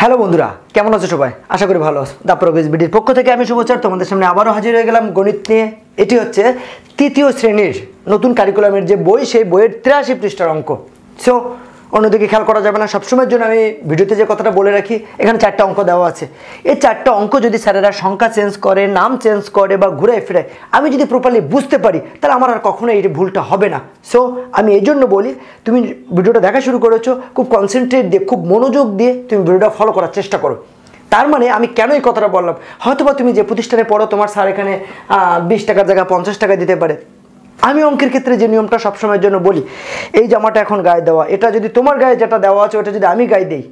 Hello বন্ধুরা, কেমন আছো সবাই? আশা করি ভালো আছো। দা প্রোগ্রেস বিডির পক্ষ থেকে আমি শুভচার তোমাদের সামনে আবারও হাজির হয়ে গেলাম গণিত নিয়ে। এটি হচ্ছে তৃতীয় শ্রেণীর নতুন কারিকুলামের যে বই, সেই বইয়ের 83 পৃষ্ঠার অঙ্ক। সো অন্যদিকে খেয়াল করা যাবে না। সবসময়ের জন্য আমি ভিডিওতে যে কথাটা বলে রাখি, এখানে 4টা অঙ্ক দেওয়া আছে। এই 4টা অঙ্ক যদি স্যারেরা সংখ্যা চেঞ্জ করে, নাম চেঞ্জ করে বা ঘুরে ফিরে আমি যদি প্রপারলি বুঝতে পারি, তাহলে আমার আর কখনো এই ভুলটা হবে না। সো আমি এই জন্য বলি, তুমি ভিডিওটা দেখা শুরু করেছো, খুব কনসেন্ট্রেট দিয়ে, খুব মনোযোগ দিয়ে তুমি ভিডিওটা ফলো করার চেষ্টা করো। তার মানে আমি কেন এই কথাটা বললাম, হয়তোবা তুমি যে প্রতিষ্ঠানে পড়ো, তোমার স্যার এখানে 20 টাকার জায়গায় 50 টাকা দিতে পারে। আমি অঙ্কের ক্ষেত্রে যে নিয়মটা সবসময়ের জন্য বলি, এই জামাটা এখন গায়ে দেওয়া, এটা যদি তোমার গায়ে যেটা দেওয়া আছে ওটা যদি আমি গায়ে দিই,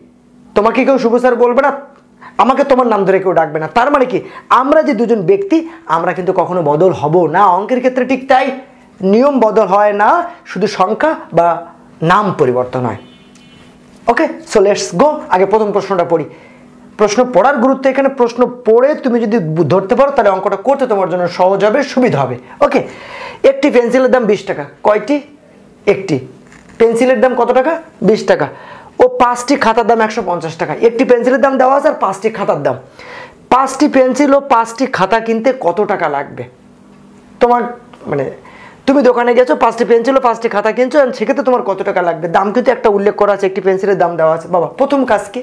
তোমাকে কেউ শুভ স্যার বলবে না, আমাকে তোমার নাম ধরে কেউ ডাকবে না। তার মানে কি, আমরা যে দুজন ব্যক্তি, আমরা কিন্তু কখনো বদল হব না। অঙ্কের ক্ষেত্রে ঠিক তাই, নিয়ম বদল হয় না, শুধু সংখ্যা বা নাম পরিবর্তন হয়। ওকে, সো লেটস গো। আগে প্রথম প্রশ্নটা পড়ি। প্রশ্ন পড়ার গুরুত্ব এখানে, প্রশ্ন পড়ে তুমি যদি ধরতে পারো তাহলে অঙ্কটা করতে তোমার জন্য সহজ হবে, সুবিধা হবে। ওকে, একটি পেন্সিলের দাম 20 টাকা। কয়টি? একটি পেন্সিলের দাম কত টাকা? 20 টাকা। ও 5টি খাতার দাম 150 টাকা। একটি পেন্সিলের দাম দেওয়া আছে আর 5টি খাতার দাম। 5টি পেন্সিল ও 5টি খাতা কিনতে কত টাকা লাগবে? তোমার মানে তুমি দোকানে গেছো, 5টি পেন্সিল ও 5টি খাতা কিনছো, সেক্ষেত্রে তোমার কত টাকা লাগবে? দাম কিন্তু একটা উল্লেখ করা আছে, একটি পেন্সিলের দাম দেওয়া আছে। বাবা, প্রথম কাজ কি,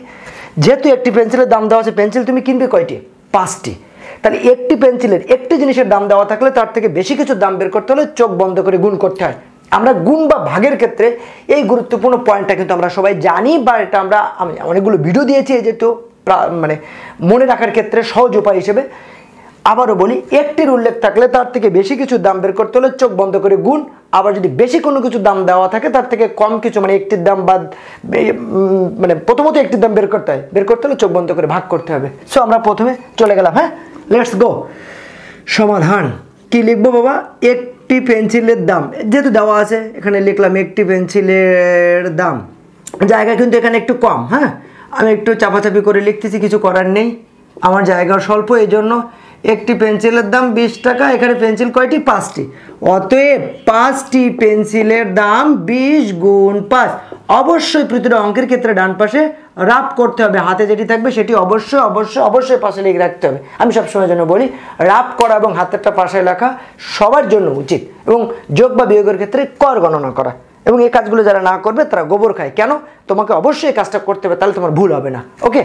যেহেতু একটি পেন্সিলের দাম দেওয়া আছে, পেন্সিল তুমি কিনবে কয়টি? 5টি। তাহলে একটি পেন্সিলের, একটি জিনিসের দাম দেওয়া থাকলে তার থেকে বেশি কিছু দাম বের করতে হলে চোখ বন্ধ করে গুণ করতে হয়। আমরা গুণ বা ভাগের ক্ষেত্রে এই গুরুত্বপূর্ণ পয়েন্টটা কিন্তু আমরা সবাই জানি, বা এটা আমি অনেকগুলো ভিডিও দিয়েছি যেহেতু মানে মনে রাখার ক্ষেত্রে সহজ উপায় হিসেবে। আবারও বলি, একটির উল্লেখ থাকলে তার থেকে বেশি কিছু দাম বের করতে হলে চোখ বন্ধ করে গুণ। আবার যদি বেশি কোনো কিছু দাম দেওয়া থাকে, তার থেকে কম কিছু, মানে একটির দাম বাদ, মানে প্রথমত একটির দাম বের করতে হয়, বের করতে হলে চোখ বন্ধ করে ভাগ করতে হবে। সো আমরা প্রথমে চলে গেলাম। হ্যাঁ, লেটস গো। সমাধান কি লিখবো বাবা? একটি পেন্সিলের দাম যেহেতু দেওয়া আছে, এখানে লিখলাম একটি পেন্সিলের দাম। জায়গা কিন্তু এখানে একটু কম। হ্যাঁ, আমি একটু চাপাচাপি করে লিখতেছি, কিছু করার নেই, আমার জায়গাও স্বল্প, এই জন্য একটি পেন্সিলের দাম 20 টাকা। এখানে পেন্সিল কয়টি? 5টি। অতএব 5টি পেন্সিলের দাম 20 গুণ 5। অবশ্যই প্রতিটা অঙ্কের ক্ষেত্রে ডান পাশে রাফ করতে হবে, হাতে যেটি থাকবে সেটি অবশ্যই অবশ্যই অবশ্যই পাশে লিখে রাখতে হবে। আমি সবসময় জন্য বলি, রাফ করা এবং হাতেরটা পাশে লেখা সবার জন্য উচিত, এবং যোগ বা বিয়োগের ক্ষেত্রে কর গণনা করা। এবং এই কাজগুলো যারা না করবে তারা গোবর খায়। কেন? তোমাকে অবশ্যই এই কাজটা করতে হবে, তাহলে তোমার ভুল হবে না। ওকে,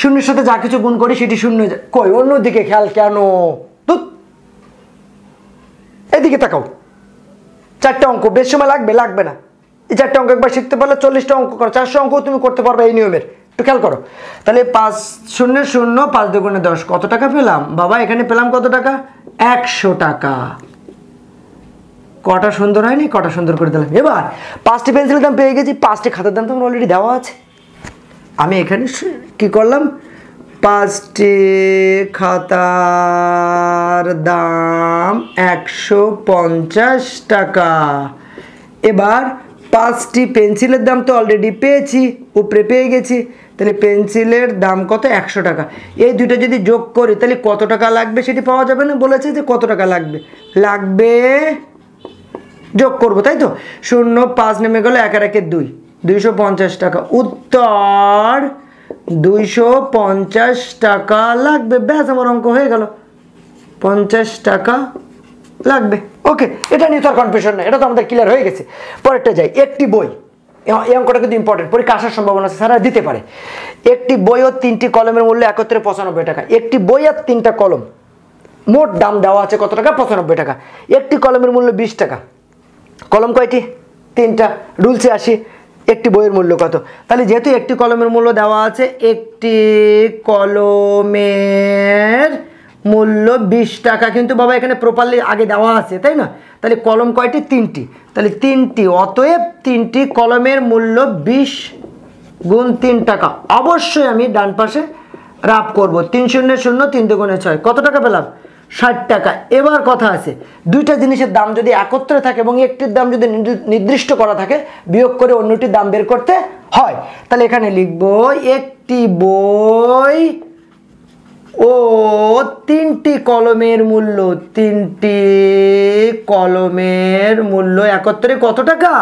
শূন্যের সাথে যা কিছু গুণ করি সেটি শূন্য কই, অন্যদিকে খেয়াল কেন? এদিকে তাকাও। 4টা অঙ্ক, বেশ সময় লাগবে না। এই 4টা অঙ্ক একবার শিখতে পারলে 40টা অঙ্ক করো, 400 অঙ্ক তুমি করতে পারবে এই নিয়মের। একটু খেয়াল করো। তাহলে 5 0 0 5 2 গুণে 10, কত টাকা পেলাম বাবা? এখানে পেলাম কত টাকা? 100 টাকা। কটা সুন্দর হয়নি? কটা সুন্দর করে দিলাম। এবার 5টি পেন্সিলের দাম পেয়ে গেছি, 5টি খাতার দাম তোমার অলরেডি দেওয়া আছে। আমি এখানে কি করলাম? 5টি খাতার দাম 150 টাকা। এবার 5টি পেন্সিলের দাম তো অলরেডি পেয়েছি, উপরে পেয়ে গেছি, তাহলে পেন্সিলের দাম কত? 100 টাকা। এই দুটো যদি যোগ করি তাহলে কত টাকা লাগবে সেটি পাওয়া যাবে না? বলেছে যে কত টাকা লাগবে যোগ করবো, তাই তো? 0 5 নেমে গেল, 1 আর 1 2, 250 টাকা। উত্তর 250 টাকা লাগবে। ব্যাস, আমার অঙ্ক হয়ে গেল, 50 টাকা লাগবে। ওকে, এটা নিয়ে তো আর কনফিউশন নেই, এটা তো আমাদের ক্লিয়ার হয়ে গেছে। পরেরটা যাই। একটি বই, এই অঙ্কটা কিন্তু ইম্পর্টেন্ট, পরীক্ষা আসার সম্ভাবনা আছে, স্যারা দিতে পারে। একটি বই ও 3টি কলমের মূল্য একত্রে 95 টাকা। একটি বই আর 3টা কলম, মোট দাম দেওয়া আছে কত টাকা? 95 টাকা। একটি কলমের মূল্য 20 টাকা। কলম কয়টি? 3টা। রুলসে আসি, একটি বইয়ের মূল্য কত? তাহলে যেহেতু একটি কলমের মূল্য দেওয়া আছে, একটি কলমের মূল্য 20 টাকা কিন্তু বাবা এখানে প্রপারলি আগে দেওয়া আছে, তাই না? তাহলে কলম কয়টি? 3টি। তাহলে 3টি, অতএব 3টি কলমের মূল্য 20 গুণ 3 টাকা। অবশ্যই আমি ডান পাশে রাফ করব। 3 0 0 3 2 গুণে 6, কত টাকা পেলাম? 60 টাকা। এবার কথা আছে, দুইটা জিনিসের দাম যদি একত্রে থাকে এবং একটির দাম যদি নির্দিষ্ট করা থাকে, বিয়োগ করে অন্যটির দাম বের করতে হয়। তাহলে এখানে লিখব একটি বই ও 3টি কলমের মূল্য, 3টি কলমের মূল্য একত্রে কত টাকা?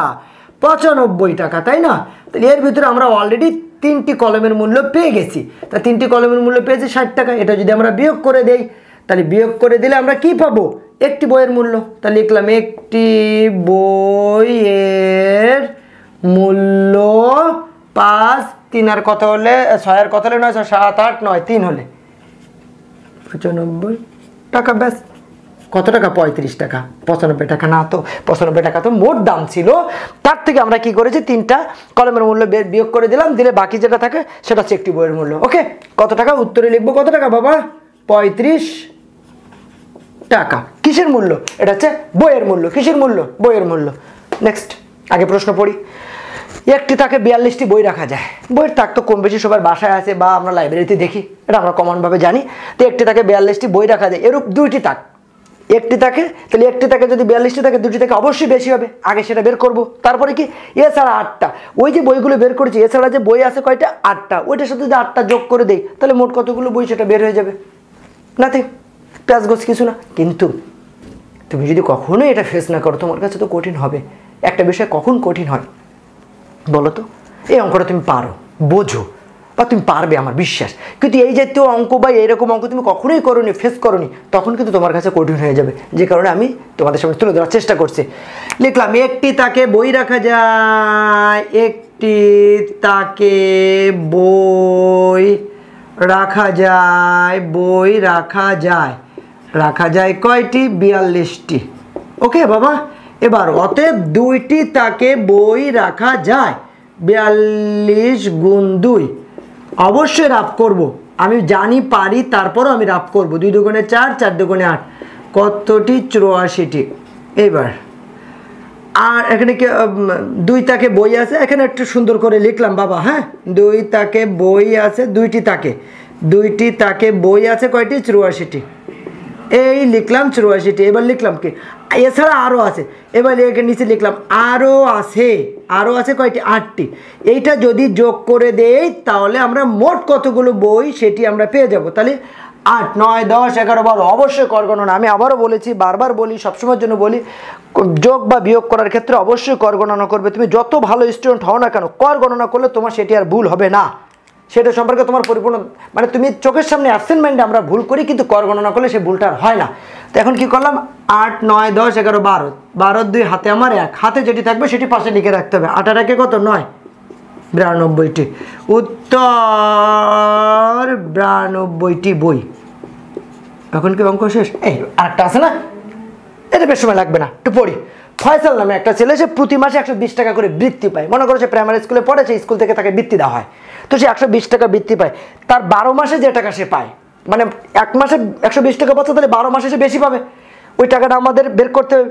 95 টাকা, তাই না? তাহলে এর ভিতরে আমরা অলরেডি তিনটি কলমের মূল্য পেয়ে গেছি। তা তিনটি কলমের মূল্য পেয়েছি 60 টাকা। এটা যদি আমরা বিয়োগ করে দেই, তাহলে বিয়োগ করে দিলে আমরা কি পাবো? একটি বইয়ের মূল্য। তাহলে লিখলাম একটি বইয়ের মূল্য 5, 3 আর কত হলে 6 আর কত হলে 9, 7, 8, 9, 3 হলে 95 টাকা। ব্যাস। কত টাকা? 35 টাকা। 95 টাকা না তো, 95 টাকা তো মোট দাম ছিল। তার থেকে আমরা কি করেছি, তিনটা কলমের মূল্য বিয়োগ করে দিলাম, দিলে বাকি যেটা থাকে সেটা হচ্ছে একটি বইয়ের মূল্য। ওকে, কত টাকা? উত্তরে লিখবো কত টাকা বাবা? 35 টাকা। কিসের মূল্য? এটা হচ্ছে বইয়ের মূল্য। কিসের মূল্য? বইয়ের মূল্য। নেক্সট, আগে প্রশ্ন পড়ি। একটি তাকে 42টি বই রাখা যায়। বইয়ের তাক তো কম বেশি সবার বাসায় আছে বা আমরা লাইব্রেরিতে দেখি, এটা আমরা কমনভাবে জানি। তো একটি তাকে 42টি বই রাখা যায়। এরূপ দুইটি তাক, একটি তাকে, তাহলে একটি তাকে যদি 42টি থাকে, দুটি থেকে অবশ্যই বেশি হবে। আগে সেটা বের করব। তারপরে কি, এছাড়া 8টা, ওই যে বইগুলো বের করেছি এছাড়া যে বই আছে কয়টা? 8টা। ওইটার সাথে যদি 8টা যোগ করে দেই, তাহলে মোট কতগুলো বই সেটা বের হয়ে যাবে। নাথিং, প্যাস গোছ কিছু না। কিন্তু তুমি যদি কখনোই এটা ফেস না করো, তোমার কাছে তো কঠিন হবে। একটা বিষয় কখন কঠিন হয় বলো তো? এই অঙ্কটা তুমি পারো, বোঝো, বা তুমি পারবে আমার বিশ্বাস। কিন্তু এই জাতীয় অঙ্ক বা এইরকম অঙ্ক তুমি কখনোই করোনি, ফেস করোনি, তখন কিন্তু তোমার কাছে কঠিন হয়ে যাবে। যে কারণে আমি তোমাদের সামনে তুলে ধরার চেষ্টা করছি। লিখলাম একটি তাকে বই রাখা যায়। একটি তাকে বই রাখা যায়। বই রাখা যায়। রাখা যায় কয়টি? 42টি। ওকে বাবা, এবার অতএব দুইটি তাকে বই রাখা যায়। 42 গুণ 2, অবশ্যই রাফ করব। আমি জানি পারি, তারপরও আমি রাফ করব। 2 দুগুণে 4, 4 দুগুণে 8, কতটি? 84টি। এবার আর এখানে কি 2 তাকে বই আছে? এখানে একটু সুন্দর করে লিখলাম বাবা। হ্যাঁ, 2 তাকে বই আছে, দুইটি তাকে বই আছে কয়টি? 84টি। এই লিখলাম 84টি। এবার লিখলাম কি, এছাড়া আরও আছে। এবার নিচে লিখলাম আরও আছে কয়টি? 8টি। এইটা যদি যোগ করে দেই, তাহলে আমরা মোট কতগুলো বই সেটি আমরা পেয়ে যাব। তাহলে 8, 9, 10, 11, 12, অবশ্যই কর গণনা। আমি আবারও বলেছি, বারবার বলি, সবসময়ের জন্য বলি, যোগ বা বিয়োগ করার ক্ষেত্রে অবশ্যই কর গণনা করবে। তুমি যত ভালো স্টুডেন্ট হও না কেন, কর গণনা করলে তোমার সেটি আর ভুল হবে না। সেটা সম্পর্কে তোমার পরিপূর্ণ, মানে তুমি চোখের সামনে অ্যাবসেন্টমেন্টে আমরা ভুল করি, কিন্তু কর গণনা করলে সে ভুলটা আর হয় না। তো এখন কি করলাম, 8, 9, 10, 11, 12, 12 2 হাতে আমার 1, হাতে যেটি থাকবে সেটি পাশে লিখে রাখতে হবে। 8 আর 1 কত? 9, 92টি। উত্তর 92টি বই। এখন কি অঙ্ক শেষ? এই আরেকটা আছে না, এটা বেশ সময় লাগবে না, একটু পড়ি। ফয়সাল নামে একটা ছেলে, সে প্রতি মাসে 120 টাকা করে বৃত্তি পায়। মনে করো সে প্রাইমারি স্কুলে পড়ে, সেই স্কুল থেকে তাকে বৃত্তি দেওয়া হয়। তো সে 120 টাকা বৃত্তি পায়। তার 12 মাসে যে টাকা সে পায়, মানে এক মাসে 120 টাকা পাচ্ছে, তাহলে 12 মাসে সে বেশি পাবে। ওই টাকাটা আমাদের বের করতে হবে।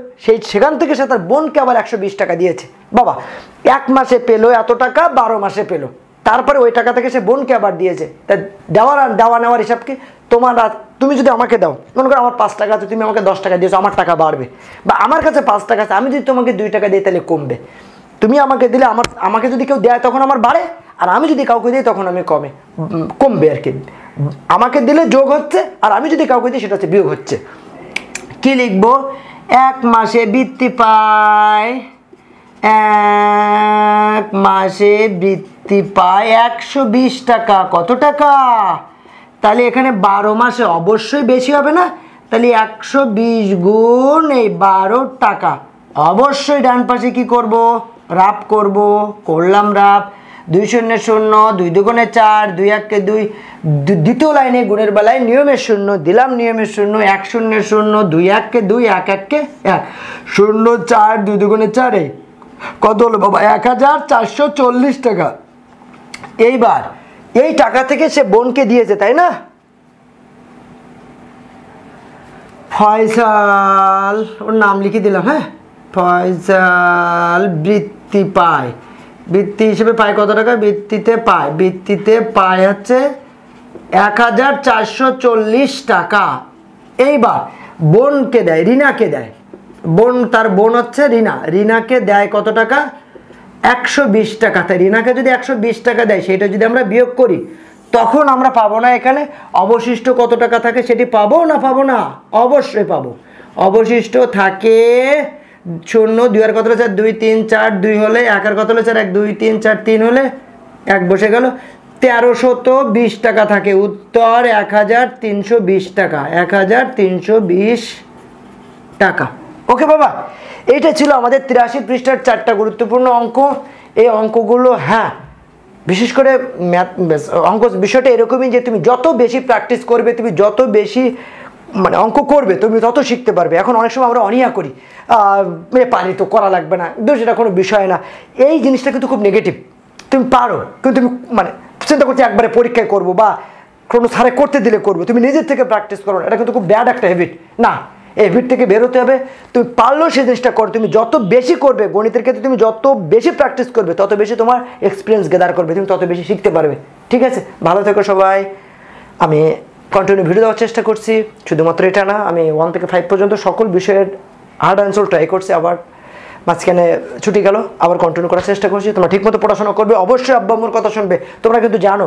সেখান থেকে সে তার বোনকে আবার 120 টাকা দিয়েছে। বাবা, এক মাসে পেলো এত টাকা, 12 মাসে পেলো, তারপরে ওই টাকা থেকে সে বোনকে আবার দিয়েছে। তা দেওয়া নেওয়ার হিসাব কি? তুমি যদি আমাকে দাও, মনে করো আমার 5 টাকা আছে, তুমি আমাকে 10 টাকা দিয়েছো, আমার টাকা বাড়বে। বা আমার কাছে 5 টাকা আছে, আমি যদি তোমাকে 2 টাকা দিই, তাহলে কমবে। তুমি আমাকে দিলে, আমাকে যদি কেউ দেয় তখন আমার বাড়ে, আর আমি যদি কাউকে দিই তখন আমি কমবে আর কি। আমাকে দিলে যোগ হচ্ছে, আর আমি যদি কাউকে দিই সেটা হচ্ছে বিয়োগ হচ্ছে। কি লিখবো? এক মাসে বৃত্তি পায়, এক মাসে বৃত্তি পায় 120 টাকা। কত টাকা? তাহলে এখানে 12 মাসে অবশ্যই বেশি হবে না? তাহলে 120 গুণ এই 12 টাকা। অবশ্যই ডান পাশে কি করব? রাফ করব। করলাম রাফ। 2 শূন্য 0, 2 দুগুণে 4, 2 1 2। দ্বিতীয় লাইনে গুণের বেলায় নিয়মের 0 দিলাম, নিয়মের 0, 1 0 0, 2 1 2, 1 1 1, 0 4, 2 দুগুণে 4, কত হলো বাবা? 1440 টাকা। এইবার এই টাকা থেকে সে বোনকে দিয়েছে, তাই না? ফয়সাল, ওর নাম লিখে দিলাম। হ্যাঁ, ফয়সাল বৃত্তি পায়। বৃত্তি হিসেবে পায় কত টাকা? বৃত্তিতে পায় হচ্ছে 1440 টাকা। এইবার বোনকে দেয়, রিনাকে দেয়। তার বোন হচ্ছে রিনাকে দেয় কত টাকা? 120 টাকা। তাই রিনাকে যদি 120 টাকা দেয়, সেটা যদি আমরা বিয়োগ করি, তখন আমরা পাবো না এখানে অবশিষ্ট কত টাকা থাকে, সেটি পাবো না? পাবো না, অবশ্যই পাবো। অবশিষ্ট থাকে 0, 2 আর কত হলো 4, 2 3 4, 2 হলে 1 আর কত হলো 4, 1 2 3 4 3 হলে এক বসে গেল, 1320 টাকা থাকে। উত্তর 1320 টাকা, 1320 টাকা। ওকে বাবা, এইটা ছিল আমাদের 83 পৃষ্ঠার 4টা গুরুত্বপূর্ণ অঙ্ক। এই অঙ্কগুলো, হ্যাঁ, বিশেষ করে অঙ্ক বিষয়টা এরকমই যে তুমি যত বেশি প্র্যাকটিস করবে, তুমি যত বেশি মানে অঙ্ক করবে, তুমি তত শিখতে পারবে। এখন অনেক সময় আমরা অনীহা করি, পারি তো, করা লাগবে না, কিন্তু সেটা কোনো বিষয় না। এই জিনিসটা কিন্তু খুব নেগেটিভ। তুমি পারো, কিন্তু তুমি মানে চিন্তা করছো একবারে পরীক্ষায় করবো বা কোনো স্যারে করতে দিলে করবো, তুমি নিজের থেকে প্র্যাকটিস করো, এটা কিন্তু খুব ব্যাড একটা হ্যাবিট। না, এই হ্যাবিট থেকে বেরোতে হবে। তুমি পারলেও সেই জিনিসটা করো। তুমি যত বেশি করবে গণিতের ক্ষেত্রে, তুমি যত বেশি প্র্যাকটিস করবে, তত বেশি তোমার এক্সপিরিয়েন্স গেদার করবে, তুমি তত বেশি শিখতে পারবে। ঠিক আছে, ভালো থেকো সবাই। আমি কন্টিনিউ ভিডিও দেওয়ার চেষ্টা করছি, শুধুমাত্র এটা না, আমি 1 থেকে 5 পর্যন্ত সকল বিষয়ের হার্ড অ্যান্সার ট্রাই করছি। আবার মাঝখানে ছুটি গেল, আবার কন্টিনিউ করার চেষ্টা করছি। তোমরা ঠিকমতো পড়াশোনা করবে, অবশ্যই আব্বা আম্মুর কথা শুনবে। তোমরা কিন্তু জানো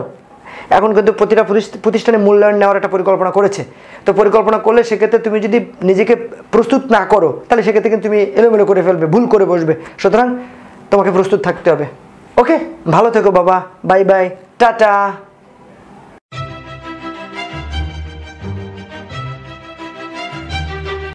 এখন কিন্তু প্রতিটা প্রতিষ্ঠানে মূল্যায়ন নেওয়ার একটা পরিকল্পনা করেছে। তো পরিকল্পনা করলে সেক্ষেত্রে তুমি যদি নিজেকে প্রস্তুত না করো, তাহলে সেক্ষেত্রে কিন্তু তুমি এলোমেলো করে ফেলবে, ভুল করে বসবে। সুতরাং তোমাকে প্রস্তুত থাকতে হবে। ওকে, ভালো থেকো বাবা, বাই বাই, টাটা।